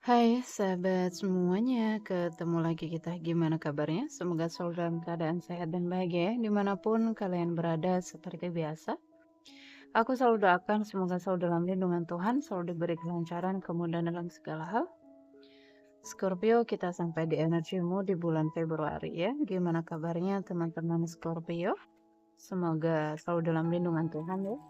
Hai sahabat semuanya, ketemu lagi kita. Gimana kabarnya? Semoga selalu dalam keadaan sehat dan bahagia ya, dimanapun kalian berada seperti biasa. Aku selalu doakan semoga selalu dalam lindungan Tuhan, selalu diberi kelancaran, kemudahan dalam segala hal. Scorpio, kita sampai di energimu di bulan Februari ya. Gimana kabarnya teman-teman Scorpio? Semoga selalu dalam lindungan Tuhan ya.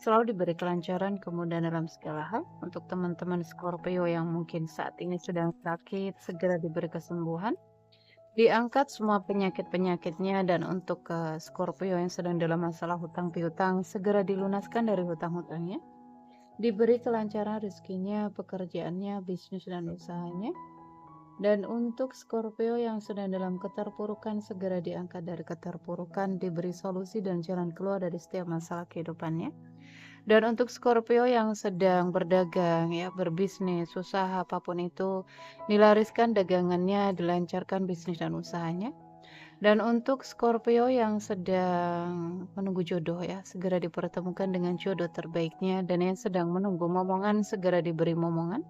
Selalu diberi kelancaran, kemudahan dalam segala hal. Untuk teman-teman Scorpio yang mungkin saat ini sedang sakit, segera diberi kesembuhan. Diangkat semua penyakit-penyakitnya, dan untuk Scorpio yang sedang dalam masalah hutang piutang, segera dilunaskan dari hutang-hutangnya. Diberi kelancaran rezekinya, pekerjaannya, bisnis dan usahanya. Dan untuk Scorpio yang sedang dalam keterpurukan, segera diangkat dari keterpurukan, diberi solusi dan jalan keluar dari setiap masalah kehidupannya. Dan untuk Scorpio yang sedang berdagang ya, berbisnis, usaha apapun itu, dilariskan dagangannya, dilancarkan bisnis dan usahanya. Dan untuk Scorpio yang sedang menunggu jodoh ya, segera dipertemukan dengan jodoh terbaiknya, dan yang sedang menunggu momongan, segera diberi momongan.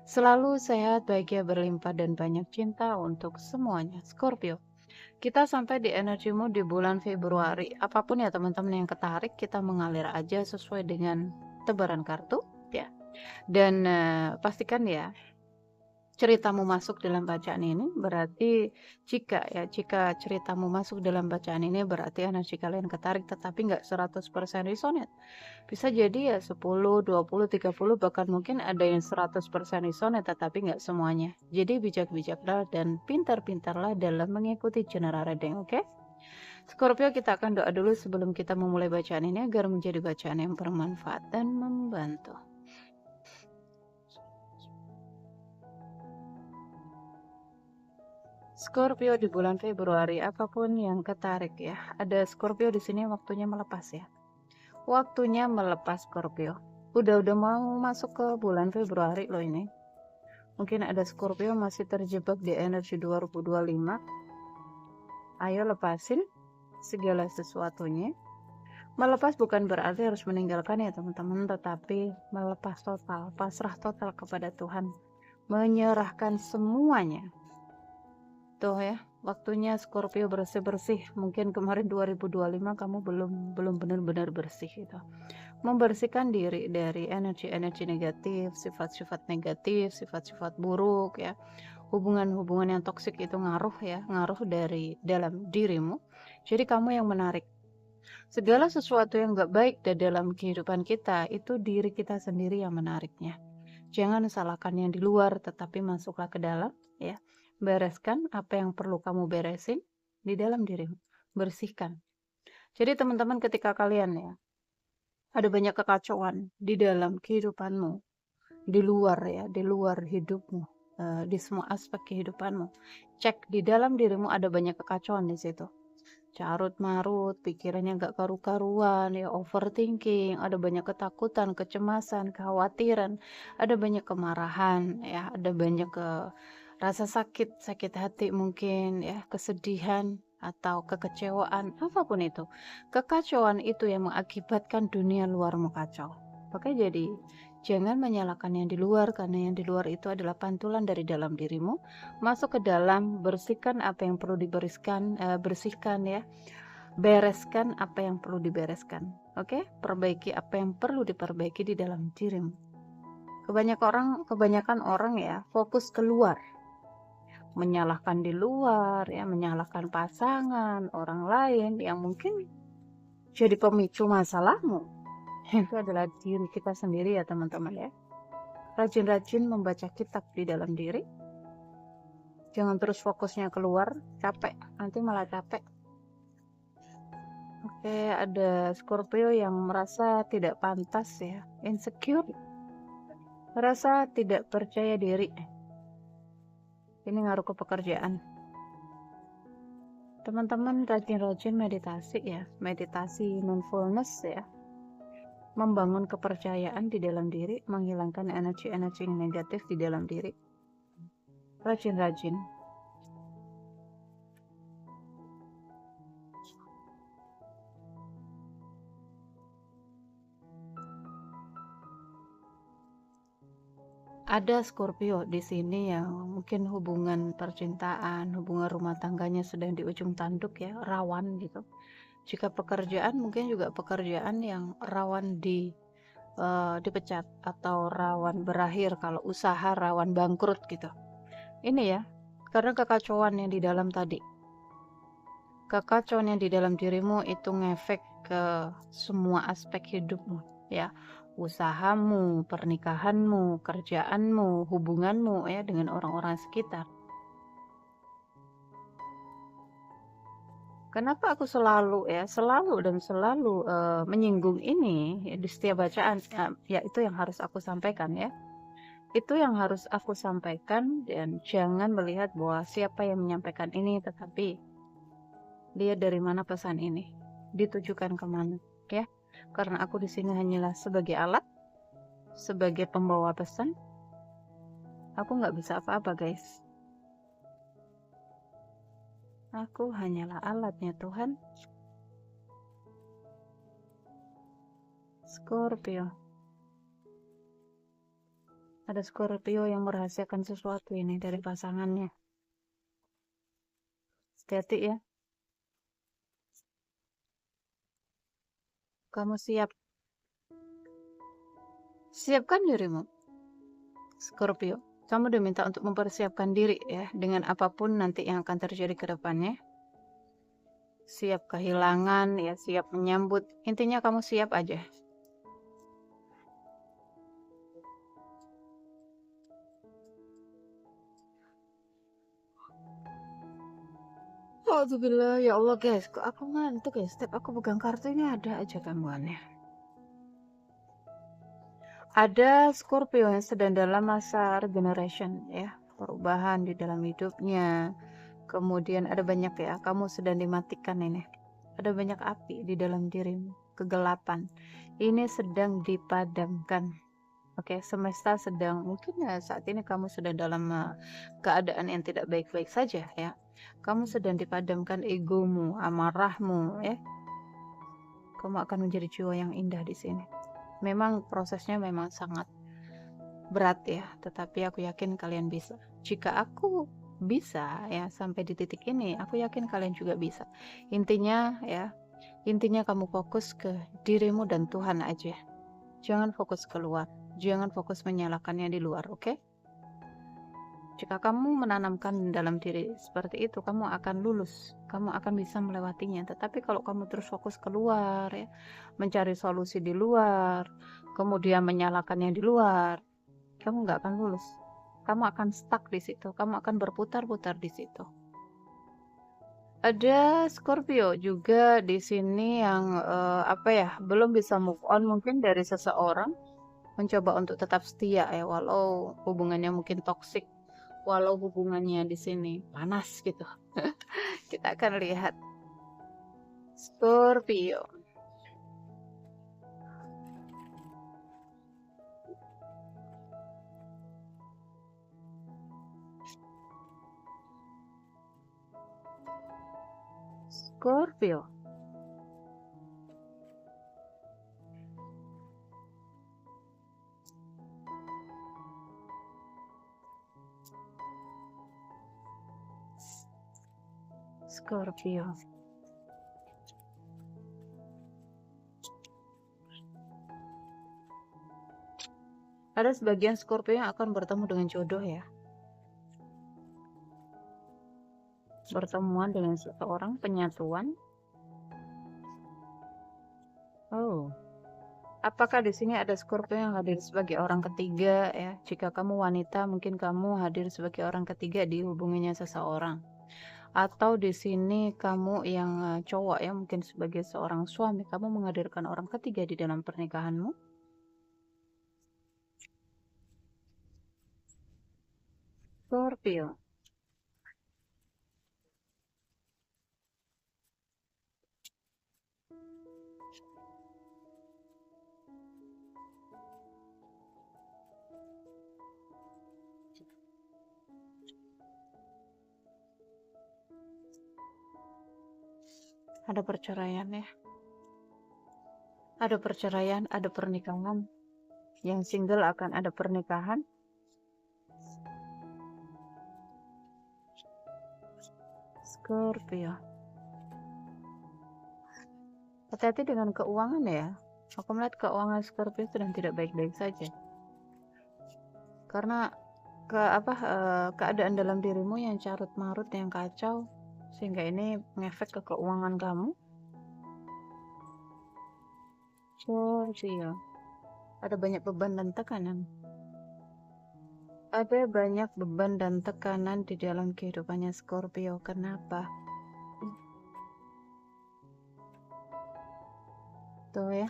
Selalu sehat, bahagia, berlimpah, dan banyak cinta untuk semuanya. Scorpio, kita sampai di energimu di bulan Februari. Apapun ya teman-teman yang ketarik, kita mengalir aja sesuai dengan tebaran kartu ya. Dan pastikan ya ceritamu masuk dalam bacaan ini, berarti jika ceritamu masuk dalam bacaan ini berarti energi kalian ketarik, tetapi nggak 100% resonate. Bisa jadi ya 10, 20, 30, bahkan mungkin ada yang 100% resonate, tetapi nggak semuanya. Jadi bijak-bijaklah dan pintar-pintarlah dalam mengikuti general reading, oke? Scorpio, kita akan doa dulu sebelum kita memulai bacaan ini agar menjadi bacaan yang bermanfaat dan membantu. Scorpio di bulan Februari, apapun yang ketarik ya. Ada Scorpio di sini, waktunya melepas ya. Waktunya melepas Scorpio. Udah mau masuk ke bulan Februari loh ini. Mungkin ada Scorpio masih terjebak di energi 2025. Ayo lepasin segala sesuatunya. Melepas bukan berarti harus meninggalkan ya teman-teman, tetapi melepas total, pasrah total kepada Tuhan. Menyerahkan semuanya. Tuh ya, waktunya Scorpio bersih-bersih. Mungkin kemarin 2025 kamu belum benar-benar bersih gitu. Membersihkan diri dari energi-energi negatif, sifat-sifat negatif, sifat-sifat buruk ya. Hubungan-hubungan yang toksik itu ngaruh ya, ngaruh dari dalam dirimu. Jadi kamu yang menarik. Segala sesuatu yang gak baik dalam kehidupan kita, itu diri kita sendiri yang menariknya. Jangan salahkan yang di luar, tetapi masuklah ke dalam ya. Bereskan apa yang perlu kamu beresin di dalam dirimu. Bersihkan. Jadi teman-teman, ketika kalian ya ada banyak kekacauan di dalam kehidupanmu, di luar ya, di luar hidupmu, di semua aspek kehidupanmu, cek di dalam dirimu ada banyak kekacauan di situ. Carut marut, pikirannya gak karu-karuan ya, overthinking, ada banyak ketakutan, kecemasan, kekhawatiran, ada banyak kemarahan ya, ada banyak rasa sakit hati mungkin ya, kesedihan atau kekecewaan, apapun itu. Kekacauan itu yang mengakibatkan dunia luarmu kacau. Oke, jadi jangan menyalahkan yang di luar, karena yang di luar itu adalah pantulan dari dalam dirimu. Masuk ke dalam, bersihkan apa yang perlu bersihkan ya. Bereskan apa yang perlu dibereskan. Oke, perbaiki apa yang perlu diperbaiki di dalam dirimu. Kebanyakan orang ya fokus keluar, menyalahkan di luar ya, menyalahkan pasangan, orang lain yang mungkin jadi pemicu masalahmu. Itu adalah diri kita sendiri ya teman-teman ya. Rajin-rajin membaca kitab di dalam diri. Jangan terus fokusnya keluar, capek, nanti malah capek. Oke, ada Scorpio yang merasa tidak pantas ya, insecure, merasa tidak percaya diri. Ini ngaruh ke pekerjaan. Teman-teman rajin-rajin meditasi ya, meditasi mindfulness ya, membangun kepercayaan di dalam diri, menghilangkan energi-energi negatif di dalam diri. Rajin-rajin. Ada Scorpio di sini yang mungkin hubungan percintaan, hubungan rumah tangganya sedang di ujung tanduk ya, rawan gitu. Jika pekerjaan mungkin juga pekerjaan yang rawan dipecat atau rawan berakhir, kalau usaha rawan bangkrut gitu. Ini ya, karena kekacauan yang di dalam tadi. Kekacauan yang di dalam dirimu itu ngefek ke semua aspek hidupmu ya. Usahamu, pernikahanmu, kerjaanmu, hubunganmu ya dengan orang-orang sekitar. Kenapa aku selalu dan selalu menyinggung ini ya, di setiap bacaan ya itu yang harus aku sampaikan ya. Itu yang harus aku sampaikan dan jangan melihat bahwa siapa yang menyampaikan ini, tetapi lihat dari mana pesan ini ditujukan kemana ya. Karena aku di sini hanyalah sebagai alat, sebagai pembawa pesan. Aku nggak bisa apa-apa guys. Aku hanyalah alatnya Tuhan. Scorpio. Ada Scorpio yang merahasiakan sesuatu ini dari pasangannya. Hati-hati ya. Kamu siap. Siapkan dirimu. Scorpio. Kamu diminta untuk mempersiapkan diri ya. Dengan apapun nanti yang akan terjadi ke depannya. Siap kehilangan ya. Siap menyambut. Intinya kamu siap aja. Alhamdulillah ya Allah guys. Kok aku ngantuk ya. Setiap aku pegang kartu ini ada aja gangguannya. Ada Scorpio yang sedang dalam masa regeneration ya, perubahan di dalam hidupnya. Kemudian ada banyak ya, kamu sedang dimatikan ini. Ada banyak api di dalam dirimu, kegelapan. Ini sedang dipadamkan. Oke, semesta sedang mungkin ya saat ini kamu sedang dalam keadaan yang tidak baik-baik saja ya. Kamu sedang dipadamkan egomu, amarahmu ya. Kamu akan menjadi jiwa yang indah di sini. Memang prosesnya memang sangat berat ya, tetapi aku yakin kalian bisa. Jika aku bisa ya sampai di titik ini, aku yakin kalian juga bisa. Intinya ya, intinya kamu fokus ke dirimu dan Tuhan aja. Jangan fokus keluar, jangan fokus menyalahkan yang di luar, oke? Jika kamu menanamkan dalam diri seperti itu, kamu akan lulus, kamu akan bisa melewatinya. Tetapi kalau kamu terus fokus keluar ya, mencari solusi di luar, kemudian menyalahkan yang di luar, kamu nggak akan lulus. Kamu akan stuck di situ, kamu akan berputar-putar di situ. Ada Scorpio juga di sini yang belum bisa move on mungkin dari seseorang, mencoba untuk tetap setia ya walau hubungannya mungkin toksik, walau hubungannya di sini panas gitu. Kita akan lihat Scorpio. Scorpio. Scorpio. Ada sebagian Scorpio yang akan bertemu dengan jodoh ya. Pertemuan dengan seseorang, penyatuan. Oh. Apakah di sini ada Scorpio yang hadir sebagai orang ketiga ya? Jika kamu wanita, mungkin kamu hadir sebagai orang ketiga di hubungannya seseorang. Atau di sini kamu yang cowok ya, mungkin sebagai seorang suami, kamu menghadirkan orang ketiga di dalam pernikahanmu. Scorpio. Ada perceraian ya. Ada perceraian, ada pernikahan. Yang single akan ada pernikahan. Scorpio. Hati-hati dengan keuangan ya. Aku melihat keuangan Scorpio sedang tidak baik-baik saja. Karena keadaan dalam dirimu yang carut marut, yang kacau, sehingga ini mengefek ke keuangan kamu. Scorpio. Ada banyak beban dan tekanan. Ada banyak beban dan tekanan di dalam kehidupannya Scorpio. Kenapa? Tuh ya.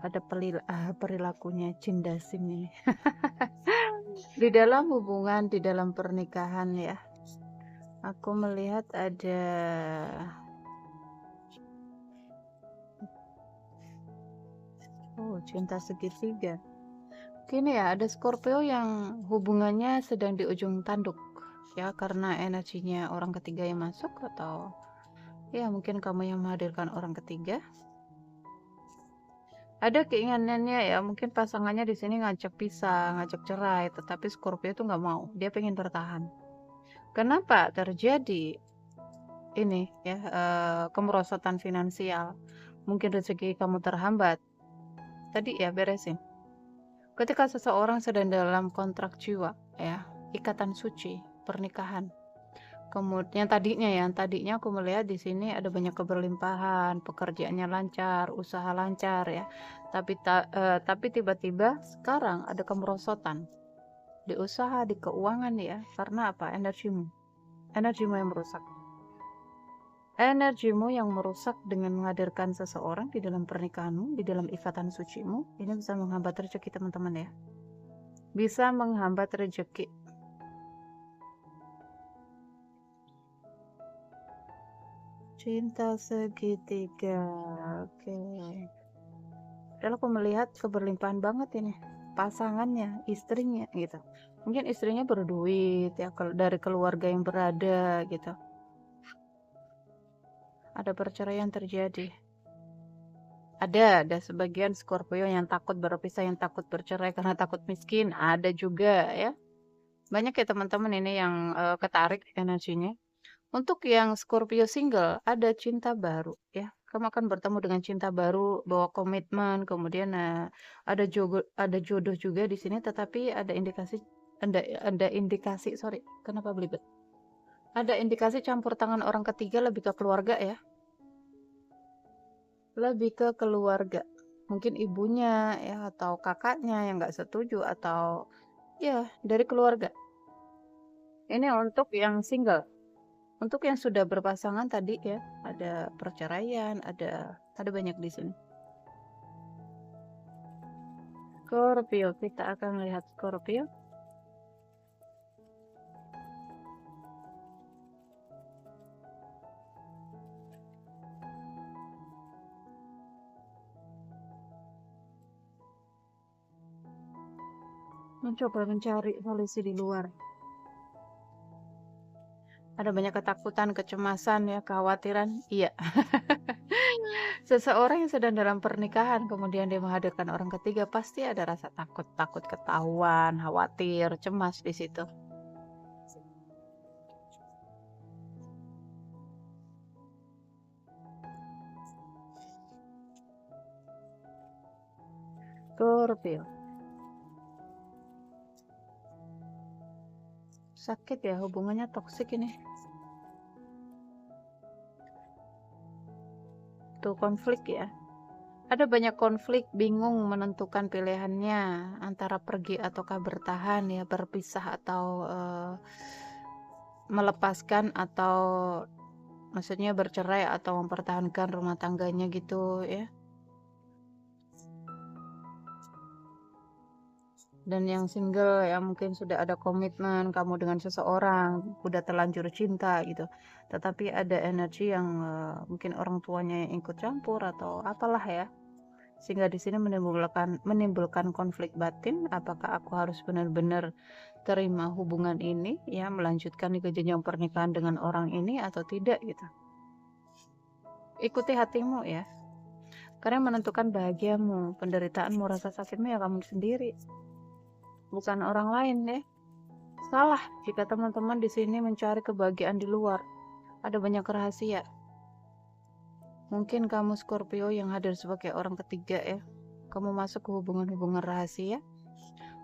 Ada perilakunya cindasim ini. Di dalam hubungan, di dalam pernikahan ya. Aku melihat ada cinta segitiga. Gini ya, ada Scorpio yang hubungannya sedang di ujung tanduk ya, karena energinya orang ketiga yang masuk, atau ya mungkin kamu yang menghadirkan orang ketiga. Ada keinginannya ya, mungkin pasangannya di sini ngajak pisah, ngajak cerai, tetapi Scorpio itu nggak mau, dia pengen bertahan. Kenapa terjadi ini ya, kemerosotan finansial, mungkin rezeki kamu terhambat. Tadi ya beresin. Ketika seseorang sedang dalam kontrak jiwa ya, ikatan suci, pernikahan. Kemudian tadinya aku melihat di sini ada banyak keberlimpahan, pekerjaannya lancar, usaha lancar ya. Tapi tiba-tiba sekarang ada kemerosotan di usaha, di keuangan ya. Karena apa? Energimu yang merusak. Energimu yang merusak dengan menghadirkan seseorang di dalam pernikahanmu, di dalam ikatan sucimu, ini bisa menghambat rezeki teman-teman ya. Bisa menghambat rezeki. Cinta segitiga. Oke. Padahal aku melihat keberlimpahan banget ini. Pasangannya, istrinya gitu. Mungkin istrinya berduit ya, dari keluarga yang berada gitu. Ada perceraian terjadi. Ada sebagian Scorpio yang takut berpisah, yang takut bercerai karena takut miskin. Ada juga ya. Banyak ya teman-teman ini yang ketarik energinya. Untuk yang Scorpio single, ada cinta baru ya. Kamu akan bertemu dengan cinta baru, bawa komitmen, kemudian ada jodoh juga di sini, tetapi ada indikasi, sorry, kenapa belibet? Ada indikasi campur tangan orang ketiga, lebih ke keluarga ya. Lebih ke keluarga. Mungkin ibunya ya, atau kakaknya yang nggak setuju, atau ya dari keluarga. Ini untuk yang single. Untuk yang sudah berpasangan tadi ya, ada perceraian, ada banyak di sini. Scorpio, kita akan lihat Scorpio. Mencoba mencari solusi di luar. Ada banyak ketakutan, kecemasan ya, kekhawatiran. Iya. Seseorang yang sedang dalam pernikahan kemudian dia menghadirkan orang ketiga, pasti ada rasa takut ketahuan, khawatir, cemas di situ. Scorpio. Sakit ya, hubungannya toksik ini. Tuh konflik ya. Ada banyak konflik, bingung menentukan pilihannya antara pergi ataukah bertahan ya, berpisah atau melepaskan, atau maksudnya bercerai atau mempertahankan rumah tangganya gitu ya. Dan yang single ya, mungkin sudah ada komitmen kamu dengan seseorang, udah terlanjur cinta gitu. Tetapi ada energi yang mungkin orang tuanya yang ikut campur atau apalah ya. Sehingga di sini menimbulkan konflik batin, apakah aku harus benar-benar terima hubungan ini ya, melanjutkan ke jenjang pernikahan dengan orang ini atau tidak gitu. Ikuti hatimu ya. Karena yang menentukan bahagiamu, penderitaanmu, rasa sakitmu ya kamu sendiri, bukan orang lain ya. Salah jika teman-teman di sini mencari kebahagiaan di luar. Ada banyak rahasia. Mungkin kamu Scorpio yang hadir sebagai orang ketiga ya. Kamu masuk ke hubungan-hubungan rahasia,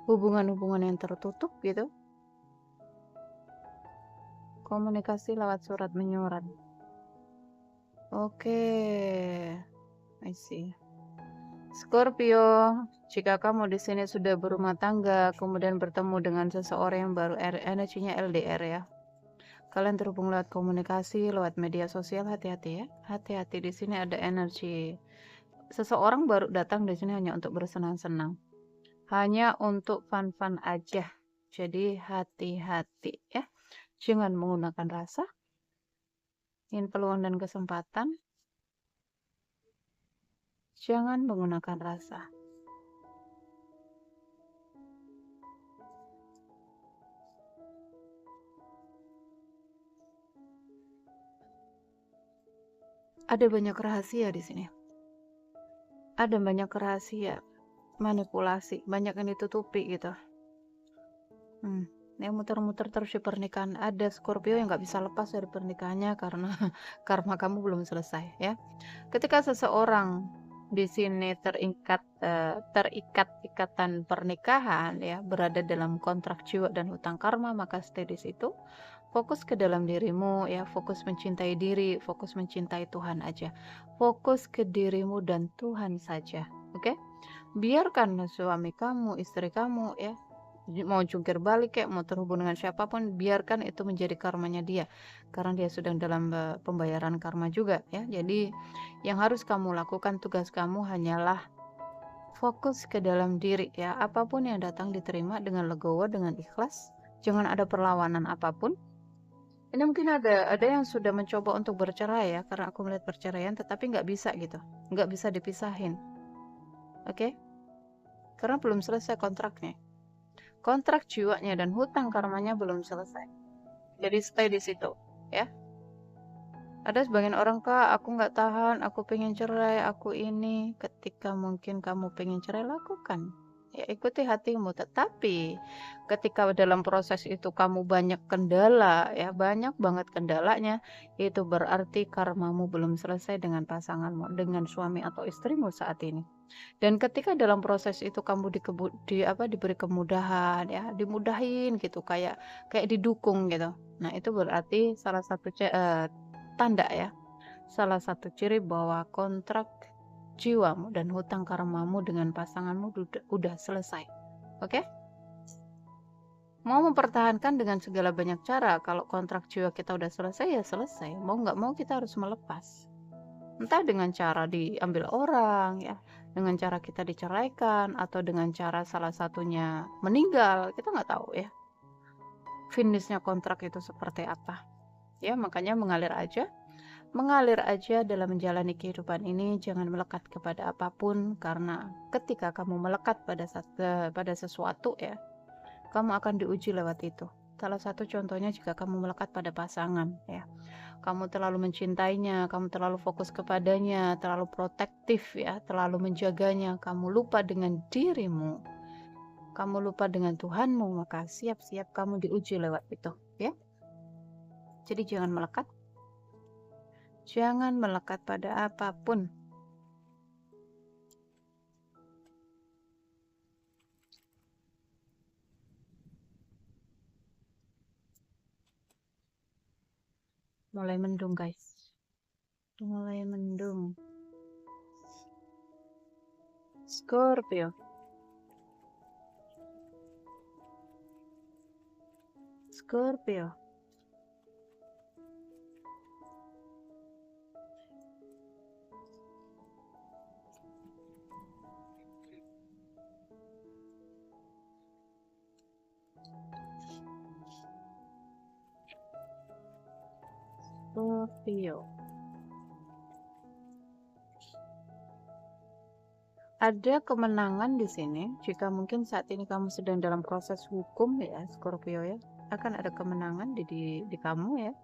hubungan-hubungan yang tertutup gitu. Komunikasi lewat surat menyurat. Oke, I see. Scorpio, jika kamu di sini sudah berumah tangga, kemudian bertemu dengan seseorang yang baru, energinya LDR ya. Kalian terhubung lewat komunikasi, lewat media sosial, hati-hati ya. Hati-hati, di sini ada energi. Seseorang baru datang di sini hanya untuk bersenang-senang. Hanya untuk fun-fun aja. Jadi hati-hati ya. Jangan menggunakan rasa. Ingin peluang dan kesempatan. Jangan menggunakan rasa. Ada banyak rahasia di sini. Ada banyak rahasia, manipulasi, banyak yang ditutupi gitu. Yang muter-muter terus di pernikahan. Ada Scorpio yang nggak bisa lepas dari pernikahannya karena karma kamu belum selesai ya. Ketika seseorang di sini terikat ikatan pernikahan ya, berada dalam kontrak jiwa dan hutang karma, maka stay di situ. Fokus ke dalam dirimu ya, fokus mencintai diri, fokus mencintai Tuhan aja. Fokus ke dirimu dan Tuhan saja. Oke? Biarkan suami kamu, istri kamu ya, mau jungkir balik kayak mau terhubung dengan siapapun, biarkan itu menjadi karmanya dia, karena dia sedang dalam pembayaran karma juga ya. Jadi yang harus kamu lakukan, tugas kamu hanyalah fokus ke dalam diri ya. Apapun yang datang diterima dengan legowo, dengan ikhlas. Jangan ada perlawanan apapun. Ini mungkin ada yang sudah mencoba untuk bercerai ya, karena aku melihat perceraian, tetapi nggak bisa gitu, nggak bisa dipisahin. Oke? Karena belum selesai kontraknya. Kontrak jiwanya dan hutang karmanya belum selesai. Jadi stay di situ ya. Ada sebagian orang, Kak, aku nggak tahan, aku pengen cerai, aku ini. Ketika mungkin kamu pengen cerai, lakukan. Ya, ikuti hatimu. Tetapi ketika dalam proses itu kamu banyak kendala, ya banyak banget kendalanya, itu berarti karmamu belum selesai dengan pasanganmu, dengan suami atau istrimu saat ini. Dan ketika dalam proses itu kamu diberi kemudahan, ya dimudahin gitu, kayak didukung gitu. Nah itu berarti salah satu tanda ya, salah satu ciri bahwa kontrak jiwamu dan hutang karmamu dengan pasanganmu udah selesai. Oke? Mau mempertahankan dengan segala banyak cara. Kalau kontrak jiwa kita udah selesai ya selesai. Mau nggak mau kita harus melepas. Entah dengan cara diambil orang ya, dengan cara kita diceraikan, atau dengan cara salah satunya meninggal, kita nggak tahu ya. Finishnya kontrak itu seperti apa. Ya, makanya mengalir aja dalam menjalani kehidupan ini, jangan melekat kepada apapun, karena ketika kamu melekat pada sesuatu ya, kamu akan diuji lewat itu. Salah satu contohnya jika kamu melekat pada pasangan ya. Kamu terlalu mencintainya, kamu terlalu fokus kepadanya, terlalu protektif ya, terlalu menjaganya, kamu lupa dengan dirimu, kamu lupa dengan Tuhanmu, maka siap-siap kamu diuji lewat itu ya. Jadi jangan melekat pada apapun. Mulai mendung guys, mulai mendung. Scorpio, Scorpio. Scorpio. Ada kemenangan di sini jika mungkin saat ini kamu sedang dalam proses hukum ya, Scorpio ya. Akan ada kemenangan di kamu ya.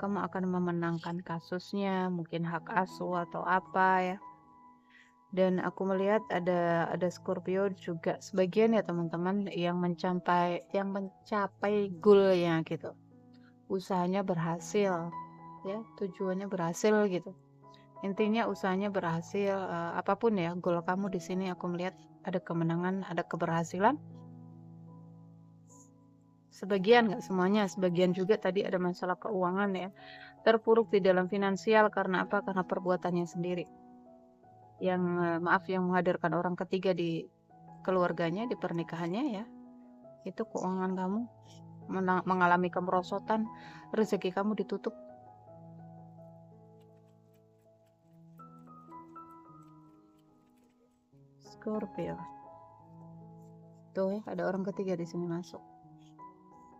Kamu akan memenangkan kasusnya, mungkin hak asuh atau apa ya. Dan aku melihat ada Scorpio juga sebagian ya teman-teman yang mencapai goal-nya gitu. Usahanya berhasil, ya, tujuannya berhasil gitu. Intinya usahanya berhasil, apapun ya goal kamu di sini aku melihat ada kemenangan, ada keberhasilan. Sebagian, nggak semuanya, sebagian juga tadi ada masalah keuangan ya. Terpuruk di dalam finansial karena apa? Karena perbuatannya sendiri. Yang yang menghadirkan orang ketiga di keluarganya, di pernikahannya ya. Itu keuangan kamu mengalami kemerosotan, rezeki kamu ditutup. Scorpio. Tuh ya, ada orang ketiga di sini masuk.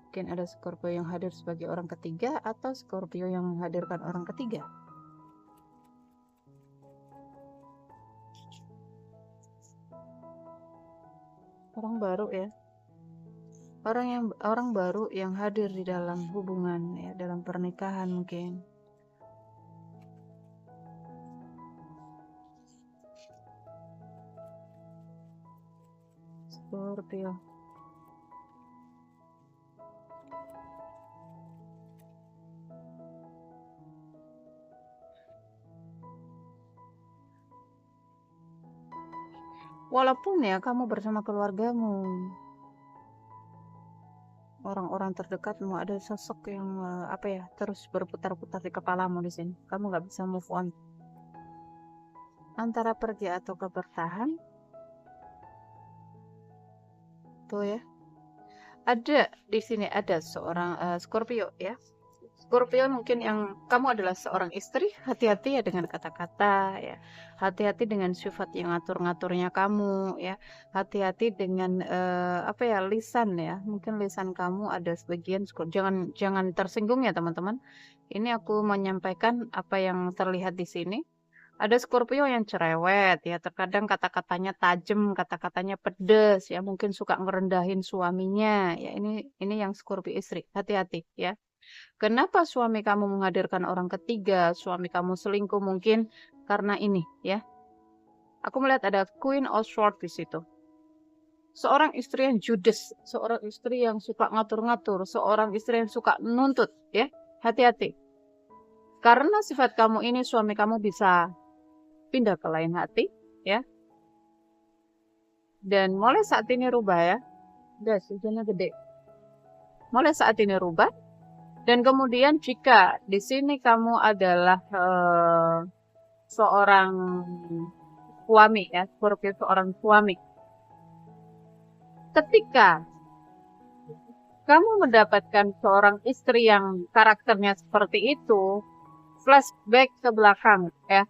Mungkin ada Scorpio yang hadir sebagai orang ketiga atau Scorpio yang menghadirkan orang ketiga. Orang baru ya. Orang baru yang hadir di dalam hubungan ya, dalam pernikahan mungkin. Scorpio. Walaupun ya kamu bersama keluargamu, orang-orang terdekatmu, ada sosok yang terus berputar-putar di kepalamu di sini. Kamu nggak bisa move on. Antara pergi atau bertahan. Tuh ya. Ada di sini ada seorang Scorpio ya. Scorpio mungkin yang kamu adalah seorang istri, hati-hati ya dengan kata-kata ya. Hati-hati dengan sifat yang ngatur-ngaturnya kamu ya. Hati-hati dengan lisan ya. Mungkin lisan kamu ada sebagian jangan tersinggung ya teman-teman. Ini aku menyampaikan apa yang terlihat di sini. Ada Scorpio yang cerewet ya, terkadang kata-katanya tajam, kata-katanya pedes ya, mungkin suka ngerendahin suaminya ya. Ini yang Scorpio istri, hati-hati ya. Kenapa suami kamu menghadirkan orang ketiga, suami kamu selingkuh mungkin karena ini ya. Aku melihat ada Queen of Swords di situ. Seorang istri yang judes, seorang istri yang suka ngatur-ngatur, seorang istri yang suka nuntut ya. Hati-hati. Karena sifat kamu ini suami kamu bisa pindah ke lain hati ya. Dan mulai saat ini rubah ya. Guys, hujannya gede. Mulai saat ini rubah. Dan kemudian jika di sini kamu adalah seorang suami ya, Scorpio seorang suami. Ketika kamu mendapatkan seorang istri yang karakternya seperti itu, flashback ke belakang ya.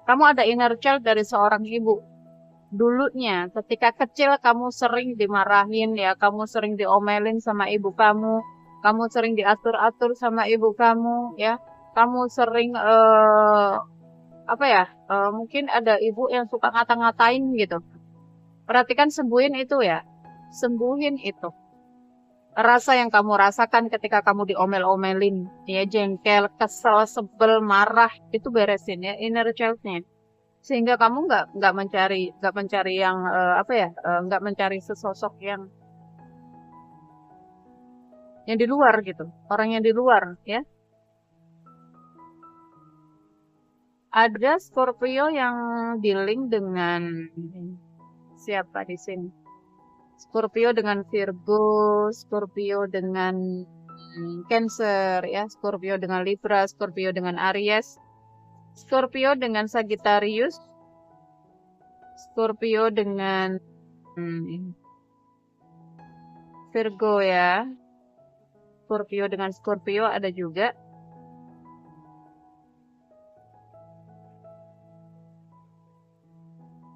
Kamu ada inner child dari seorang ibu. Dulunya ketika kecil kamu sering dimarahin ya, kamu sering diomelin sama ibu kamu sering diatur-atur sama ibu kamu ya, kamu sering mungkin ada ibu yang suka ngata-ngatain gitu. Perhatikan, sembuhin itu ya, sembuhin itu. Rasa yang kamu rasakan ketika kamu diomel-omelin, ya jengkel, kesel, sebel, marah, itu beresin ya inner child-nya. Sehingga kamu nggak mencari yang nggak mencari sesosok yang di luar gitu, orang yang di luar ya. Ada Scorpio yang dealing dengan siapa di sini? Scorpio dengan Virgo, Scorpio dengan Cancer ya, Scorpio dengan Libra, Scorpio dengan Aries, Scorpio dengan Sagittarius, Scorpio dengan Virgo ya. Scorpio dengan Scorpio ada juga.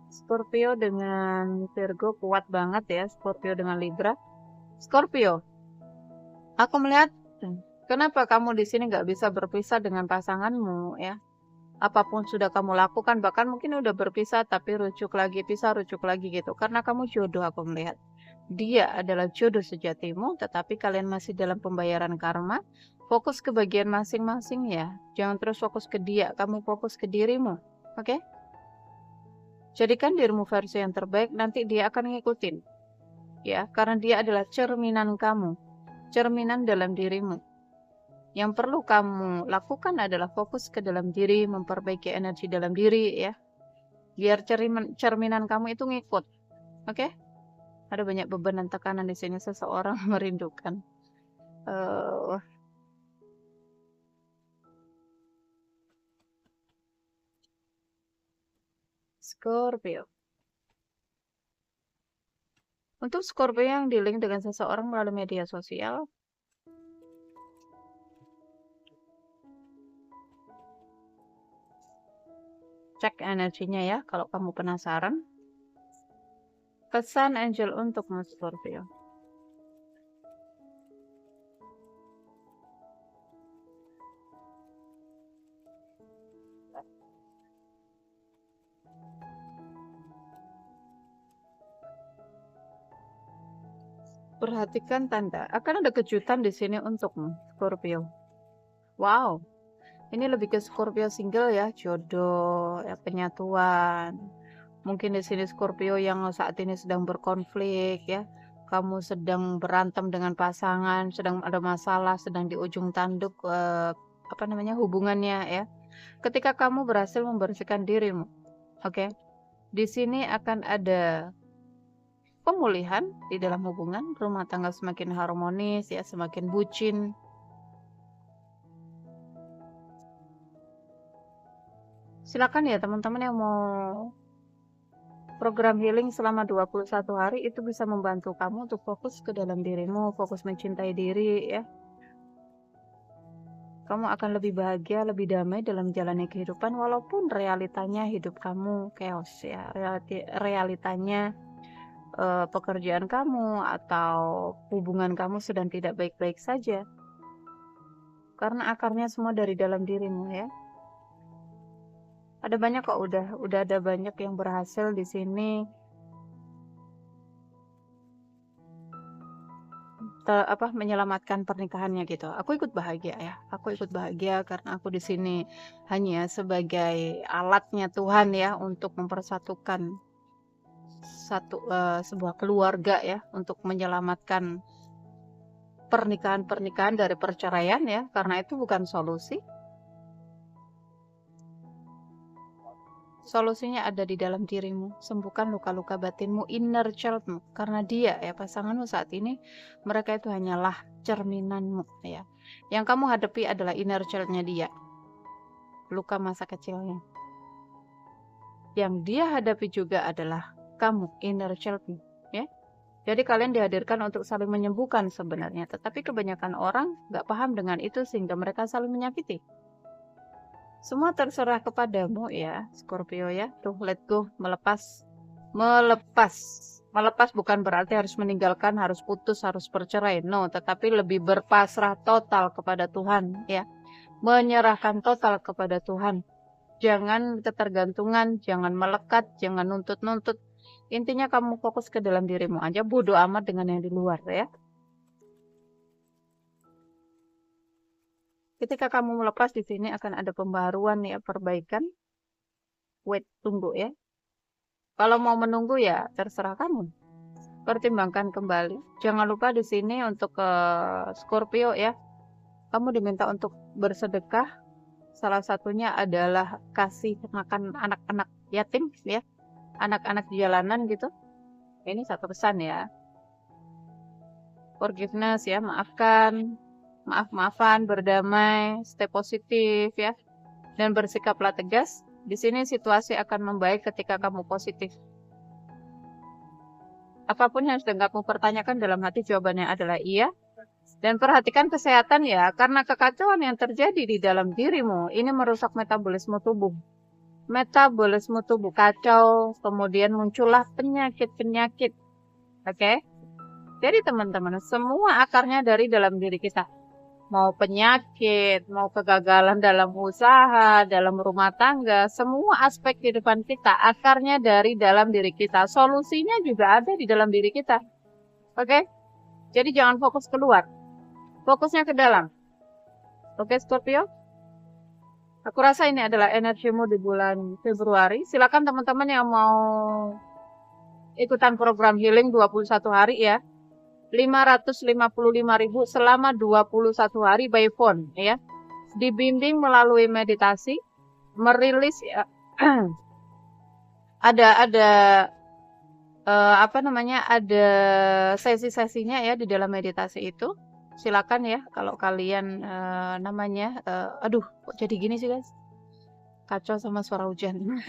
Scorpio dengan Virgo kuat banget ya. Scorpio dengan Libra. Scorpio, aku melihat kenapa kamu di sini nggak bisa berpisah dengan pasanganmu ya. Apapun sudah kamu lakukan, bahkan mungkin udah berpisah tapi rujuk lagi, pisah rujuk lagi gitu. Karena kamu jodoh, aku melihat. Dia adalah jodoh sejatimu, tetapi kalian masih dalam pembayaran karma. Fokus ke bagian masing-masing ya. Jangan terus fokus ke dia, kamu fokus ke dirimu. Oke? Jadikan dirimu versi yang terbaik, nanti dia akan ngikutin. Ya, karena dia adalah cerminan kamu, cerminan dalam dirimu. Yang perlu kamu lakukan adalah fokus ke dalam diri, memperbaiki energi dalam diri ya. Biar cerminan kamu itu ngikut. Oke? Ada banyak beban dan tekanan di sini, seseorang merindukan. Scorpio. Untuk Scorpio yang di-link dengan seseorang melalui media sosial, cek energinya ya kalau kamu penasaran. Pesan angel untukmu Scorpio. Perhatikan tanda. Akan ada kejutan di sini untukmu Scorpio. Wow. Ini lebih ke Scorpio single ya, jodoh, ya penyatuan. Mungkin di sini Scorpio yang saat ini sedang berkonflik ya. Kamu sedang berantem dengan pasangan, sedang ada masalah, sedang di ujung tanduk hubungannya ya. Ketika kamu berhasil membersihkan dirimu, oke. Di sini akan ada pemulihan di dalam hubungan, rumah tangga semakin harmonis ya, semakin bucin. Silakan ya teman-teman yang mau program healing selama 21 hari, itu bisa membantu kamu untuk fokus ke dalam dirimu, fokus mencintai diri ya. Kamu akan lebih bahagia, lebih damai dalam menjalani kehidupan walaupun realitanya hidup kamu chaos ya. Realitanya pekerjaan kamu atau hubungan kamu sedang tidak baik-baik saja. Karena akarnya semua dari dalam dirimu ya. Ada banyak kok, udah ada banyak yang berhasil di sini. Menyelamatkan pernikahannya gitu. Aku ikut bahagia ya. Aku ikut bahagia karena aku di sini hanya sebagai alatnya Tuhan ya untuk mempersatukan sebuah keluarga ya, untuk menyelamatkan pernikahan-pernikahan dari perceraian ya, karena itu bukan solusi. Solusinya ada di dalam dirimu. Sembuhkan luka-luka batinmu, inner childmu. Karena dia ya, pasanganmu saat ini, mereka itu hanyalah cerminanmu ya. Yang kamu hadapi adalah inner childnya dia. Luka masa kecilnya. Yang dia hadapi juga adalah kamu, inner childmu ya. Jadi kalian dihadirkan untuk saling menyembuhkan sebenarnya. Tetapi kebanyakan orang nggak paham dengan itu sehingga mereka saling menyakiti. Semua terserah kepadamu ya, Scorpio ya. Tuh, let go, melepas. Melepas bukan berarti harus meninggalkan, harus putus, harus bercerai. No, tetapi lebih berpasrah total kepada Tuhan ya. Menyerahkan total kepada Tuhan. Jangan ketergantungan, jangan melekat, jangan nuntut-nuntut. Intinya kamu fokus ke dalam dirimu aja, bodo amat dengan yang di luar ya. Ketika kamu melepas di sini akan ada pembaharuan ya, perbaikan. Wait, tunggu ya. Kalau mau menunggu ya terserah kamu. Pertimbangkan kembali. Jangan lupa di sini untuk Scorpio ya. Kamu diminta untuk bersedekah. Salah satunya adalah kasih makan anak-anak yatim ya. Anak-anak di jalanan gitu. Ini satu pesan ya. Forgiveness ya, maafkan. Maaf-maafan, berdamai, stay positif ya. Dan bersikaplah tegas. Di sini situasi akan membaik ketika kamu positif. Apapun yang sedang kamu pertanyakan dalam hati, jawabannya adalah iya. Dan perhatikan kesehatan ya, karena kekacauan yang terjadi di dalam dirimu, ini merusak metabolisme tubuh. Metabolisme tubuh kacau, kemudian muncullah penyakit-penyakit. Oke? Jadi teman-teman, semua akarnya dari dalam diri kita. Mau penyakit, mau kegagalan dalam usaha, dalam rumah tangga, semua aspek kehidupan kita, akarnya dari dalam diri kita. Solusinya juga ada di dalam diri kita. Oke? Jadi jangan fokus keluar. Fokusnya ke dalam. Oke, Scorpio? Aku rasa ini adalah energimu di bulan Februari. Silakan teman-teman yang mau ikutan program healing 21 hari ya. 555.000 selama 21 hari by phone ya. Dibimbing melalui meditasi, merilis ya. ada apa namanya? Ada sesi-sesinya ya di dalam meditasi itu. Silakan ya kalau kalian namanya aduh kok jadi gini sih guys? Kacau sama suara hujan.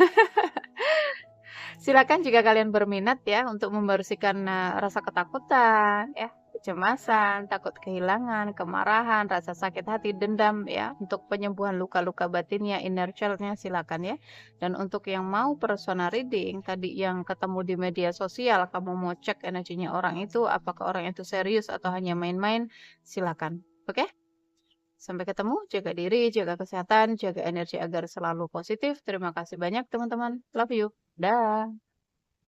Silakan jika kalian berminat ya untuk membersihkan rasa ketakutan, ya, kecemasan, takut kehilangan, kemarahan, rasa sakit hati, dendam ya, untuk penyembuhan luka-luka batinnya, inner child-nya silakan ya. Dan untuk yang mau personal reading, tadi yang ketemu di media sosial, kamu mau cek energinya orang itu, apakah orang itu serius atau hanya main-main, silakan. Oke? Sampai ketemu, jaga diri, jaga kesehatan, jaga energi agar selalu positif. Terima kasih banyak teman-teman. Love you. Dah.